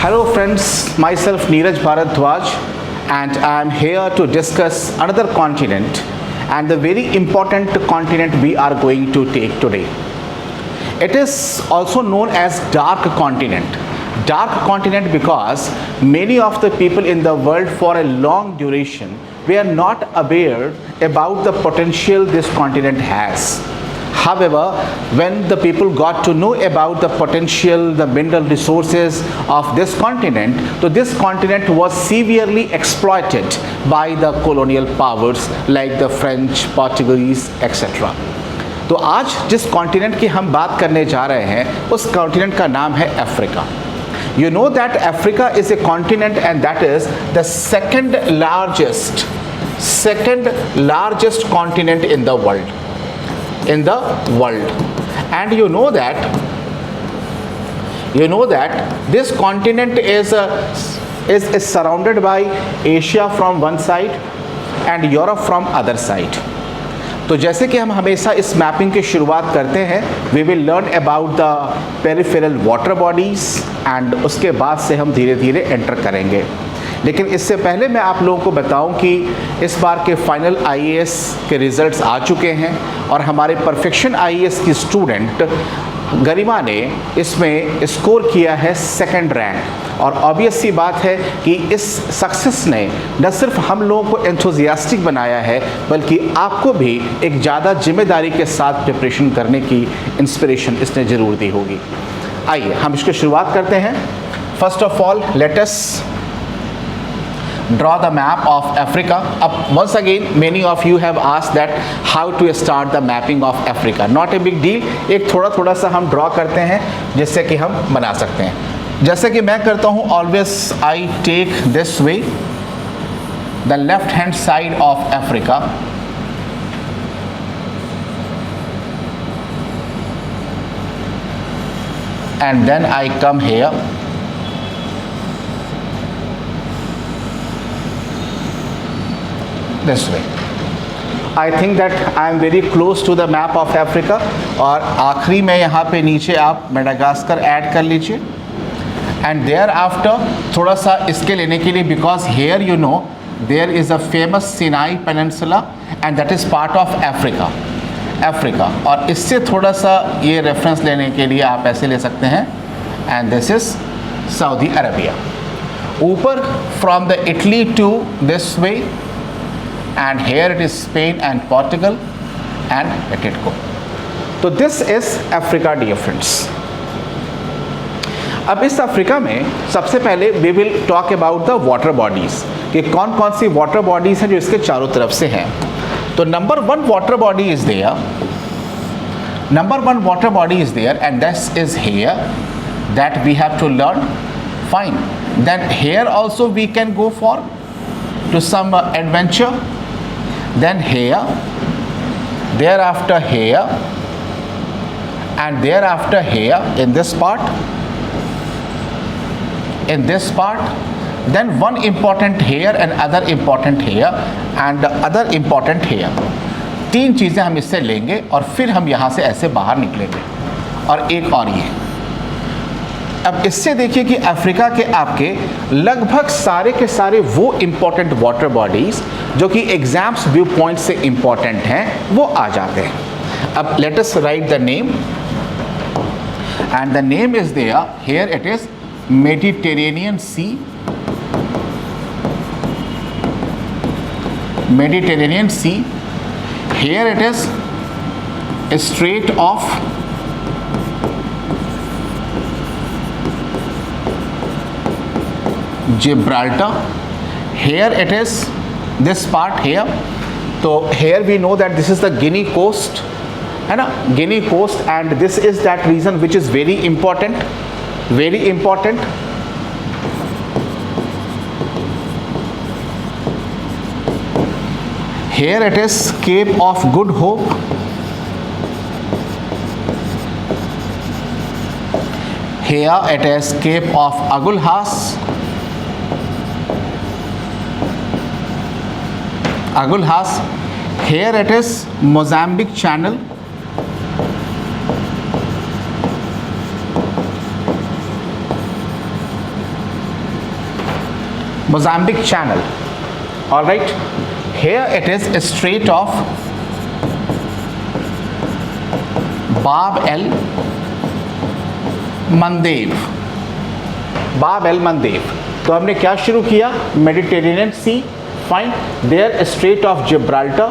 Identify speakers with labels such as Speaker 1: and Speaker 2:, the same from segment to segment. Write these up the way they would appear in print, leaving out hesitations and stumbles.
Speaker 1: Hello friends, myself Neeraj Bharadwaj and I am here to discuss another continent and the very important continent we are going to take today. It is also known as dark continent. Dark continent because many of the people in the world for a long duration were not aware about the potential this continent has. However, when the people got to know about the potential, the mineral resources of this continent, so this continent was severely exploited by the colonial powers like the French, Portuguese, etc. तो आज जिस continent की हम बात करने जा रहे हैं उस कॉन्टिनेंट का नाम है Africa. You know that Africa is a continent and that is the second largest continent in the world. And you know that this continent is surrounded by Asia from one side and Europe from other side. तो जैसे कि हम हमेशा इस mapping की शुरुआत करते हैं, we will learn about the peripheral water bodies and उसके बाद से हम धीरे धीरे एंटर करेंगे. लेकिन इससे पहले मैं आप लोगों को बताऊं कि इस बार के फाइनल आईएएस के रिज़ल्ट्स आ चुके हैं और हमारे परफेक्शन आईएएस की स्टूडेंट गरिमा ने इसमें स्कोर किया है सेकंड रैंक. और ऑब्वियस सी बात है कि इस सक्सेस ने न सिर्फ हम लोगों को एंथुजियास्टिक बनाया है बल्कि आपको भी एक ज़्यादा जिम्मेदारी के साथ प्रिपरेशन करने की इंस्पिरेशन इसने ज़रूर दी होगी. आइए हम इसकी शुरुआत करते हैं. First of all let us draw the map of Africa. Once again many of you have asked that how to start the mapping of Africa. Not a big deal. एक थोड़ा सा हम ड्रॉ करते हैं जिससे कि हम बना सकते हैं. जैसे कि मैं करता हूँ always I take this way the left hand side of Africa and then I come here. This way. I think that I am very close to the map of Africa. और आखिरी में यहाँ पे नीचे आप मेडागास्कर ऐड कर लीजिए. And thereafter थोड़ा सा इसके लेने के लिए because here you know there is a famous Sinai Peninsula and that is part of Africa. और इससे थोड़ा सा ये रेफरेंस लेने के लिए आप ऐसे ले सकते हैं. And this is Saudi Arabia. ऊपर from the Italy to this way. And here it is Spain and Portugal and let it go. तो this is Africa dear friends. अब इस अफ्रीका में सबसे पहले we will talk about the water bodies कि कौन कौन सी water bodies हैं जो इसके चारों तरफ से हैं. तो number one water body is there and this is here that we have to learn. Fine. Then here also we can go for to some adventure. Then here, thereafter here, and thereafter here in this part, then one important here and other important here and the other important here. तीन चीज़ें हम इससे लेंगे और फिर हम यहाँ से ऐसे बाहर निकलेंगे. और एक और ये. अब इससे देखिए कि अफ्रीका के आपके लगभग सारे के सारे वो इम्पोर्टेंट वाटर बॉडीज़ जो कि एग्जाम्स व्यू पॉइंट से इम्पोर्टेंट हैं वो आ जाते हैं. अब let us write the name and the name is there. Here it is Mediterranean sea. Here it is strait of Gibraltar. Here it is this part here. So here we know that this is the Guinea coast, है ना, Guinea coast, and this is that region which is very important. Here it is Cape of Good Hope. Here it is Cape of Agulhas. Here it is Mozambique Channel. Mozambique Channel. All right, here it is a Strait of Bab el Mandeb. Bab el Mandeb. तो हमने क्या शुरू किया? Mediterranean sea, fine, there strait of Gibraltar,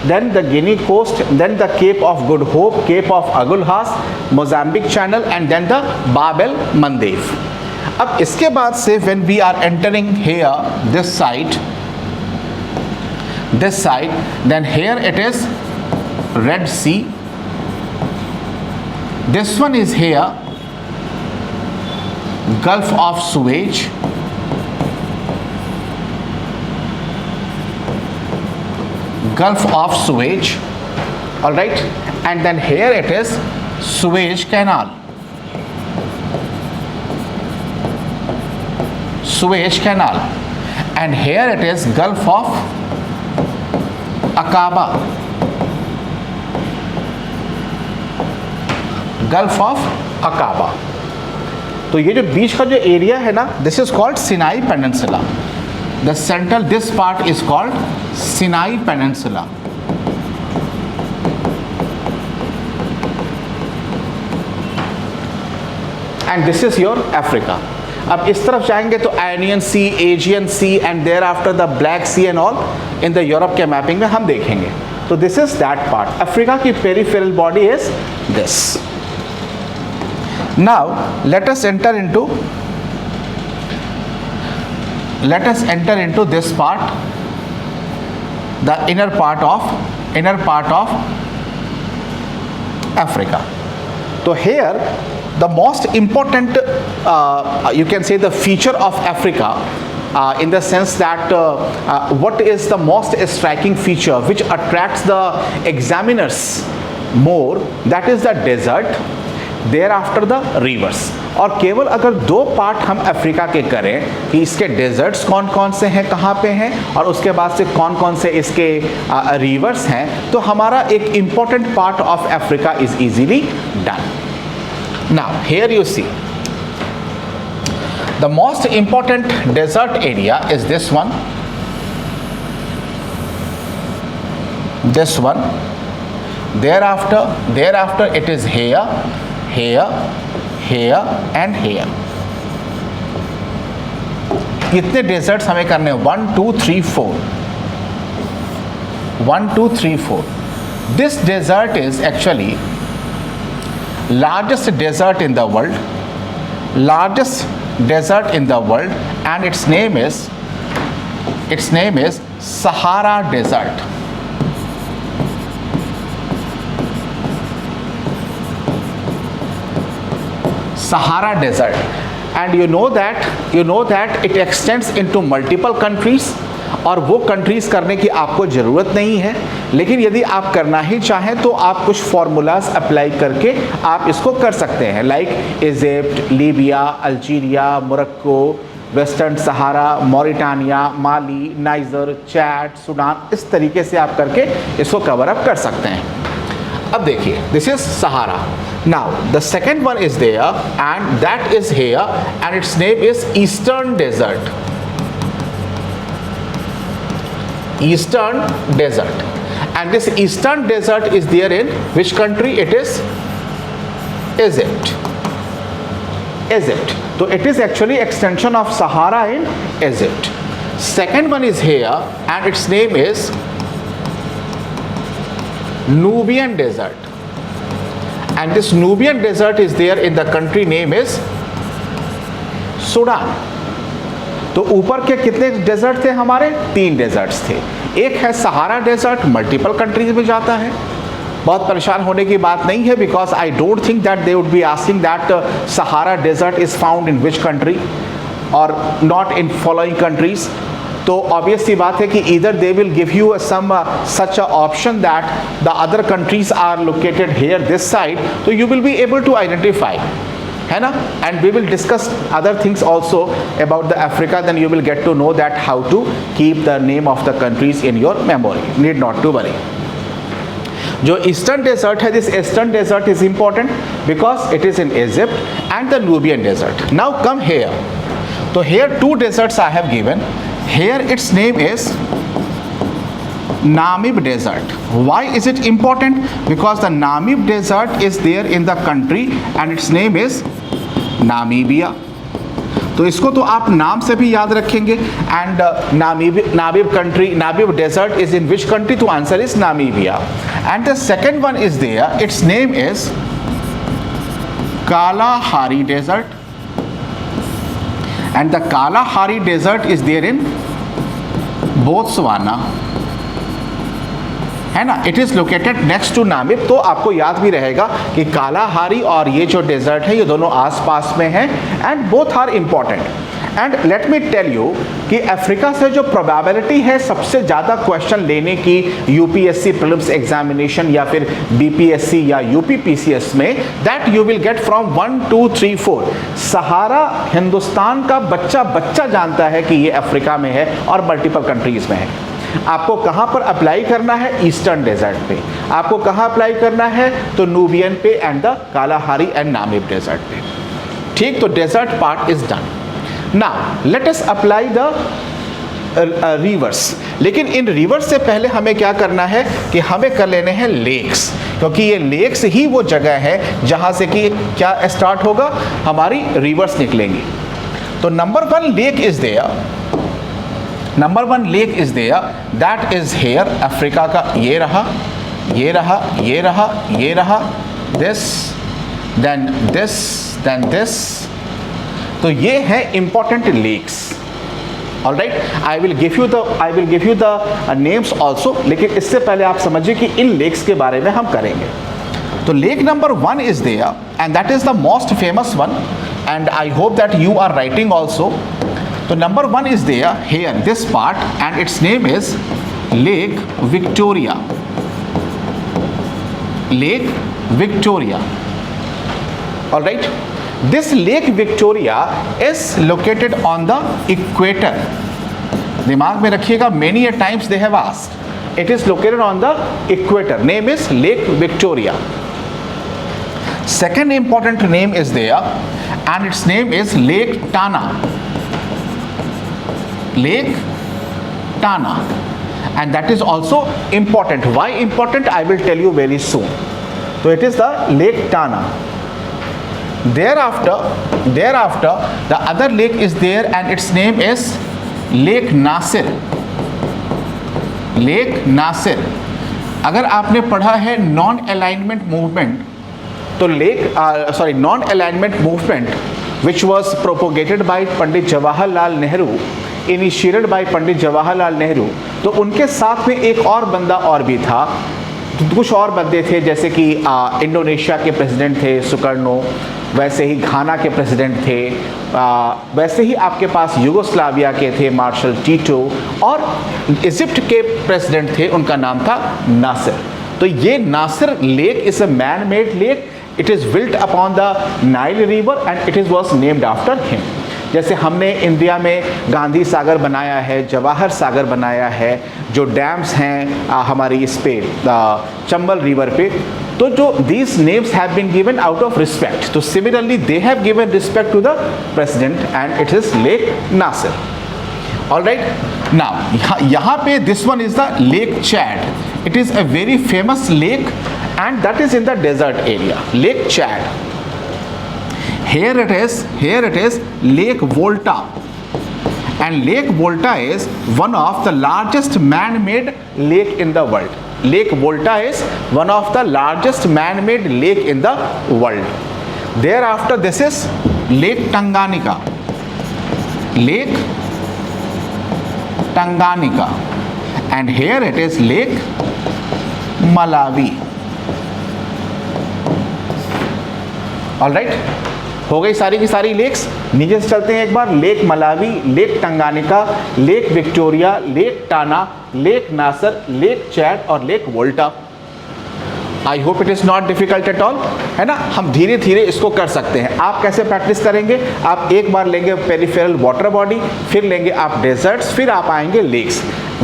Speaker 1: then the Guinea coast, then the Cape of Good Hope, Cape of Agulhas, Mozambique Channel, and then the Bab el Mandeb. अब इसके बाद से when we are entering here this side, then here it is Red Sea. This one is here Gulf of Suez. Gulf of Suez, all right, and then here it is Suez Canal. Suez Canal, and here it is Gulf of Aqaba. Gulf of Aqaba. तो ये जो बीच का जो area है ना, this is called Sinai peninsula. The central, this part is called Sinai Peninsula. And this is your Africa. अब इस तरफ जाएंगे तो Ionian Sea, Aegean Sea, and thereafter the Black Sea and all in the Europe के mapping में हम देखेंगे. तो this is that part. Africa की peripheral body is this. Now let us enter into this part, the inner part of Africa. So here the most important you can say the feature of Africa in the sense that what is the most striking feature which attracts the examiners more, that is the desert, thereafter the rivers. और केवल अगर दो part हम Africa के करें कि इसके desserts कौन कौन से हैं, कहाँ पे हैं, और उसके बाद से कौन कौन से इसके रिवर्स हैं, तो हमारा एक important part of Africa is easily done. Now here you see the most important desert area is this one. Thereafter it is here and here. कितने डेजर्ट्स हमें करने हैं? 1 2 3 4. 1 2 3 4. This desert is actually largest desert in the world, and its name is Sahara Desert. Sahara Desert, and you know that it extends into multiple countries. और वो countries करने की आपको ज़रूरत नहीं है, लेकिन यदि आप करना ही चाहें तो आप कुछ फार्मूलाज अप्लाई करके आप इसको कर सकते हैं, like Egypt, Libya, Algeria, Morocco, western Sahara, Mauritania, Mali, Niger, Chad, Sudan, इस तरीके से आप करके इसको कवर अप कर सकते हैं. अब देखिए, this is Sahara. Now the second one is there and that is here and its name is eastern desert. Eastern desert, and this eastern desert is there in which country? It is Egypt. So it is actually extension of Sahara in Egypt. Second one is here and its name is Nubian desert, and this Nubian desert is there in the country name is Sudan. तो ऊपर के कितने desert थे हमारे? 3 desserts थे. एक है Sahara desert, multiple countries में जाता है. बहुत परेशान होने की बात नहीं है, because I don't think that they would be asking that Sahara desert is found in which country और नॉट इन फॉलोइंग कंट्रीज. तो ऑब्वियस सी बात है कि इधर they will give you some such a option that the other countries are located here this side, तो you will be able to identify, है ना. And we will discuss other things also about the Africa, then you will get to know that how to keep the name of the countries in your memory. Need not to worry. जो eastern desert है, this eastern desert is important because it is in Egypt, and the Nubian desert. Now come here. तो here two deserts I have given. Here its name is Namib Desert. Why is it important? Because the Namib Desert is there in the country and its name is Namibia. तो इसको तो आप नाम से भी याद रखेंगे. And Namib desert is in which country? तो answer is Namibia. And the second one is there, its name is Kalahari desert. And the Kalahari desert is there in Botswana, है ना. It is located next to Namib. तो आपको याद भी रहेगा कि Kalahari और ये जो डेजर्ट है ये दोनों आसपास में हैं and both are important. And let me tell you कि अफ्रीका से जो प्रोबेबिलिटी है सबसे ज़्यादा क्वेश्चन लेने की यूपीएससी प्रीलिम्स एग्जामिनेशन या फिर बीपीएससी या यूपीपीसीएस में, that you will get from 1 2 3 4. सहारा हिंदुस्तान का बच्चा जानता है कि ये अफ्रीका में है और मल्टीपल कंट्रीज में है. आपको कहाँ पर अप्लाई करना है? ईस्टर्न डेजर्ट पे. आपको कहाँ अप्लाई करना है? तो नूबियन पे and the Kalahari and Namib desert पे. ठीक, तो desert part is done. Now let us apply the rivers. लेकिन इन रिवर्स से पहले हमें क्या करना है कि हमें कर लेने हैं लेक्स, क्योंकि ये लेक्स ही वो जगह है जहाँ से कि क्या स्टार्ट होगा, हमारी रिवर्स निकलेंगी. तो number 1 lake is there. Number 1 lake is there, that is here. Africa का ये रहा, ये रहा, ये रहा, ये रहा, this, then this, then this. तो ये है important lakes. Alright, I will give you the names also. लेकिन इससे पहले आप समझिए कि इन लेक्स के बारे में हम करेंगे. तो lake number 1 is there and that is the most famous one and I hope that you are writing also. तो number 1 is there here, this part, and its name is Lake Victoria. Lake Victoria. All right. This Lake Victoria is located on the equator. दिमाग में रखिएगा, many a times they have asked. It is located on the equator. Name is Lake Victoria. Second important name is there, and its name is Lake Tana. Lake Tana, and that is also important. Why important? I will tell you very soon. So it is the Lake Tana. Thereafter the other lake is there and its name is Lake Nasser. Lake Nasser. अगर आपने पढ़ा है non alignment movement, तो non alignment movement which was propagated by Pandit Jawaharlal Nehru, initiated by Pandit Jawaharlal Nehru. तो उनके साथ में एक और बंदा और भी था, कुछ और बंदे थे, जैसे कि इंडोनेशिया के प्रेसिडेंट थे सुकर्नो, वैसे ही घाना के प्रेसिडेंट थे, वैसे ही आपके पास यूगोस्लाविया के थे मार्शल टीटो, और इजिप्ट के प्रेसिडेंट थे, उनका नाम था नासिर. तो ये Nasser lake is a man made lake. It is built upon the Nile river and it was named after him. जैसे हमने इंडिया में गांधी सागर बनाया है, जवाहर सागर बनाया है, जो डैम्स हैं हमारी इस पे चंबल रिवर पे, तो जो these names have been given out of respect. तो similarly they have given respect to the president and it is lake Nasser. Alright, now यहाँ पे this one is the lake Chad. It is a very famous lake and that is in the desert area. Lake Chad. Here it is Lake Volta, and Lake Volta is one of the largest man-made lake in the world. Lake Volta is one of the largest man-made lake in the world. Thereafter this is Lake Tanganyika. Lake Tanganyika, and here it is Lake Malawi. All right. हो गई सारी की सारी lakes. नीचे से चलते हैं एक बार. Lake Malawi, lake Tanganyika, lake Victoria, lake Tana, lake Nasser, lake Chad और lake Volta. I hope it is not difficult at all, है ना. हम धीरे धीरे इसको कर सकते हैं. आप कैसे प्रैक्टिस करेंगे? आप एक बार लेंगे पेरिफेरल वाटर बॉडी, फिर लेंगे आप डेजर्ट्स, फिर आप आएंगे लेक्स.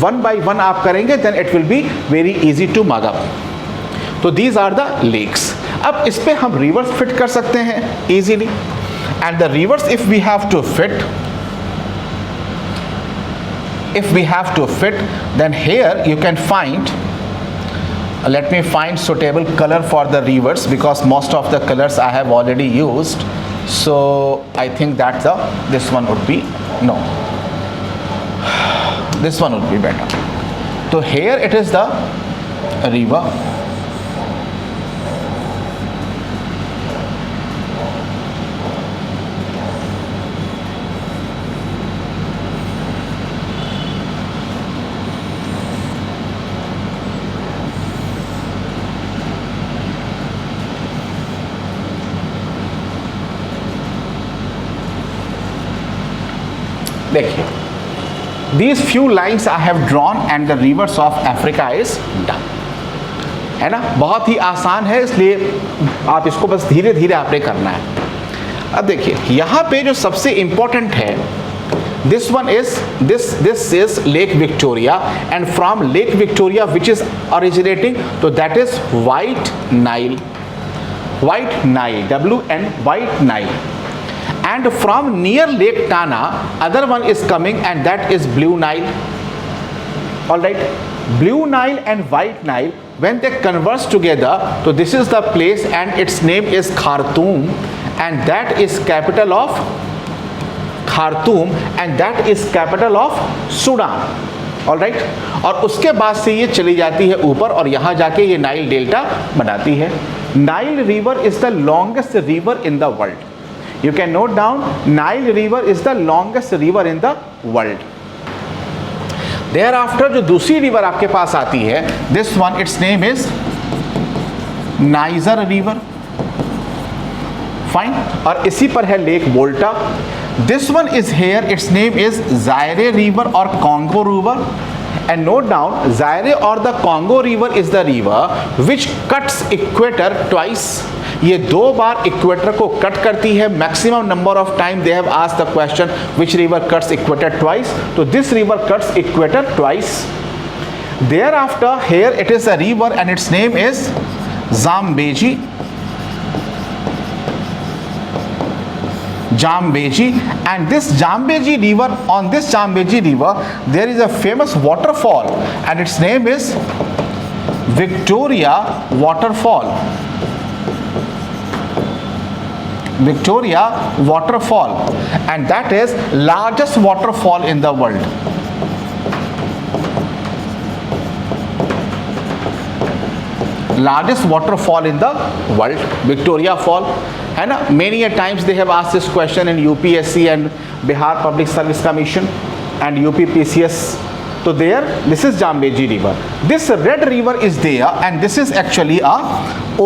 Speaker 1: 1 by 1 आप करेंगे, then it will be very easy to mug up. तो दीज आर द लेक्स. अब इस पे हम रिवर्स फिट कर सकते हैं easily. And the rivers if we have to fit, if we have to fit, then here you can find, let me find suitable color for the rivers, because most of the colors I have already used. So I think that this one would be, no, this one would be better. So here it is the river. देखिए, these few lines I have drawn and the rivers of Africa is done. है ना, बहुत ही आसान है, इसलिए आप इसको बस धीरे धीरे आपने करना है. अब देखिए यहाँ पे जो सबसे इम्पोर्टेंट है, this one is this is Lake Victoria, and from Lake Victoria which is originating, so that is White Nile, WN, White Nile. And from near Lake Tana, other one is coming, and that is Blue Nile. All right, Blue Nile and White Nile, when they converge together, so this is the place, and its name is Khartoum, and that is capital of Khartoum, and that is capital of Sudan. All right, और उसके बाद से ये चली जाती है ऊपर और यहाँ जाके ये नाइल डेल्टा बनाती है. Nile river is the longest river in the world. You can note down, Nile River is the longest river in the world. Thereafter जो दूसरी रिवर आपके पास आती है, this one its name is Niger River. Fine. और इसी पर है lake वोल्टा. This one is here, its name is Zaire River or Congo River. And note down, Zaire or the Congo River is the river which cuts equator twice. ये दो बार equator को cut करती है. Maximum number of time they have asked the question which river cuts equator twice. तो this river cuts equator twice. Thereafter here it is a river and its name is Zambezi. And this Zambezi river, on this Zambezi river there is a famous waterfall and its name is Victoria Waterfall. Victoria Waterfall, and that is largest waterfall in the world. Largest waterfall in the world, Victoria Fall, है ना. Many a times they have asked this question in UPSC and Bihar Public Service Commission and UPPCS. So there, this is Zambezi River. This red river is there, and this is actually a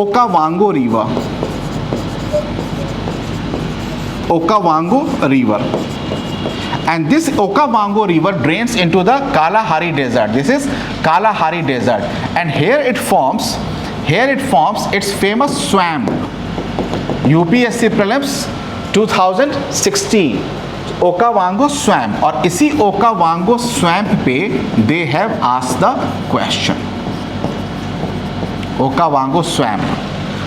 Speaker 1: Okavango River. Okavango River, and this Okavango River drains into the Kalahari Desert. This is Kalahari Desert, and here it forms its famous swamp. UPSC prelims 2016 Okavango swamp, और इसी Okavango swamp पे they have asked the question. Okavango swamp.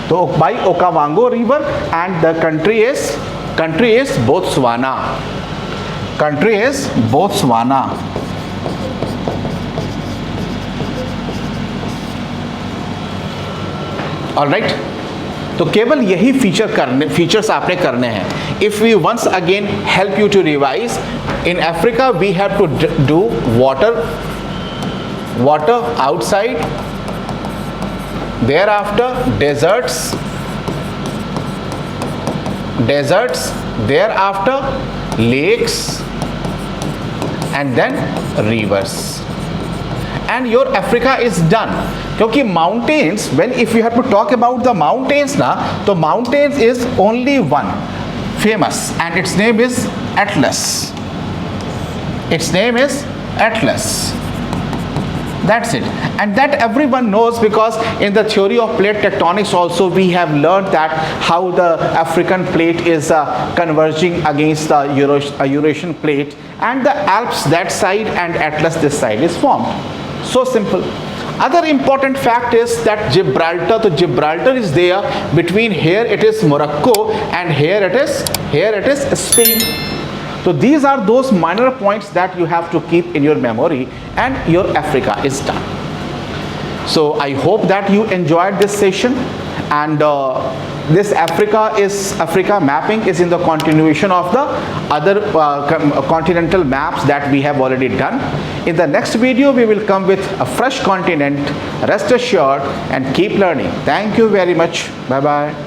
Speaker 1: So by Okavango River, and the country is Botswana. Country is Botswana. All right. तो केवल यही features आपने करने हैं. If we once again help you to revise, in Africa we have to do water outside, thereafter deserts, thereafter lakes, and then rivers, and your Africa is done. क्योंकि mountains, when if you have to talk about the mountains ना, तो mountains is only one famous, and its name is Atlas. Its name is Atlas. That's it, and that everyone knows, because in the theory of plate tectonics also we have learned that how the African plate is converging against the Eurasian plate, and the Alps that side and Atlas this side is formed. So simple. Other important fact is that Gibraltar, so Gibraltar is there between, here it is Morocco and here it is Spain. So these are those minor points that you have to keep in your memory, and your Africa is done. So I hope that you enjoyed this session, and this Africa mapping is in the continuation of the other continental maps that we have already done. In the next video we will come with a fresh continent. Rest assured and keep learning. Thank you very much. Bye bye.